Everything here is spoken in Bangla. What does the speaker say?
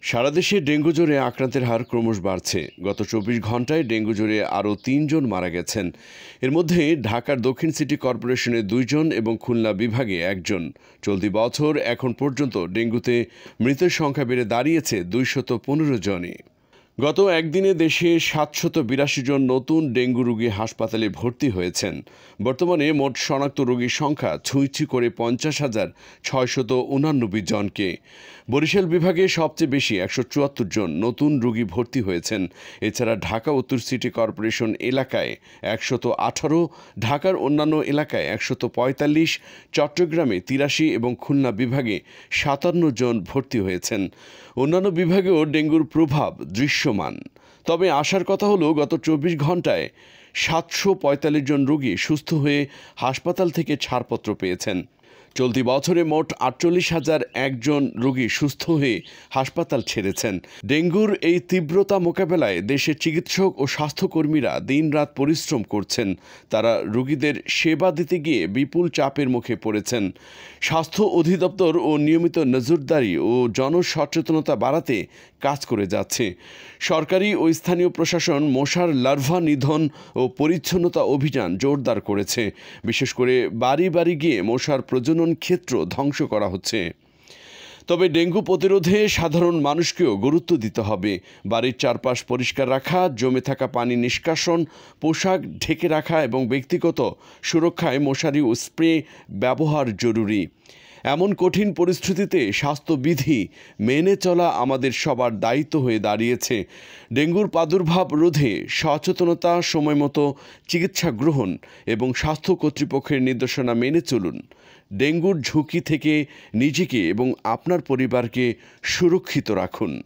সারা দেশে ডেঙ্গু জ্বরে আক্রান্তের হার ক্রমশ বাড়ছে। গত ২৪ ঘন্টায় ডেঙ্গু জ্বরে আরও ৩ জন মারা গেছেন। এর মধ্যে ঢাকার দক্ষিণ সিটি কর্পোরেশনে ২ জন এবং খুলনা বিভাগে ১ জন। চলতি বছর এখন পর্যন্ত ডেঙ্গুতে মৃতের সংখ্যা বেড়ে দাঁড়িয়েছে ২১৫ জনে। গত একদিনে দেশে ৭৮২ জন নতুন ডেঙ্গু রোগী হাসপাতালে ভর্তি হয়েছেন। বর্তমানে মোট শনাক্ত রোগীর সংখ্যা ছুঁইছি করে ৫০,৬৮৯ জনকে। বরিশাল বিভাগে সবচেয়ে বেশি ১৭৪ জন নতুন রোগী ভর্তি হয়েছেন। এছাড়া ঢাকা উত্তর সিটি কর্পোরেশন এলাকায় ১১৮, ঢাকার অন্যান্য এলাকায় ১৪৫, চট্টগ্রামে ৮৩ এবং খুলনা বিভাগে ৫৭ জন ভর্তি হয়েছেন। অন্যান্য বিভাগেও ডেঙ্গুর প্রভাব দৃশ্যমান। তবে আশার কথা হলো, গত ২৪ ঘন্টায় ৭৪৫ জন রোগী সুস্থ হয়ে হাসপাতাল থেকে ছাড়পত্র পেয়েছেন। চলতি বছরে মোট ৪৮,০০১ জন রোগী সুস্থ হয়ে হাসপাতাল ছেড়েছেন। ডেঙ্গুর এই তীব্রতা মোকাবেলায় দেশের চিকিৎসক ও স্বাস্থ্যকর্মীরা দিনরাত পরিশ্রম করছেন। তারা রোগীদের সেবা দিতে গিয়ে বিপুল চাপের মুখে পড়েছেন। স্বাস্থ্য অধিদপ্তর ও নিয়মিত নজরদারি ও জনসচেতনতা বাড়াতে কাজ করে যাচ্ছে। সরকারি ও স্থানীয় প্রশাসন মশার লার্ভা নিধন ও পরিচ্ছন্নতা অভিযান জোরদার করেছে। বিশেষ করে বাড়ি বাড়ি গিয়ে মশার প্রজনন ক্ষেত্র ধ্বংস করা হচ্ছে। তবে ডেঙ্গু প্রতিরোধে সাধারণ মানুষকেও গুরুত্ব দিতে হবে। বাড়ির চারপাশ পরিষ্কার রাখা, জমে থাকা পানি নিষ্কাশন, পোশাক ঢেকে রাখা এবং ব্যক্তিগত সুরক্ষায় মশারি ও স্প্রে ব্যবহার জরুরি। এমন কঠিন পরিস্থিতিতে স্বাস্থ্যবিধি মেনে চলা আমাদের সবার দায়িত্ব হয়ে দাঁড়িয়েছে। ডেঙ্গুর প্রাদুর্ভাব রোধে সচেতনতা, সময়মতো চিকিৎসা গ্রহণ এবং স্বাস্থ্য কর্তৃপক্ষের নির্দেশনা মেনে চলুন। ডেঙ্গুর ঝুঁকি থেকে নিজেকে এবং আপনার পরিবারকে সুরক্ষিত রাখুন।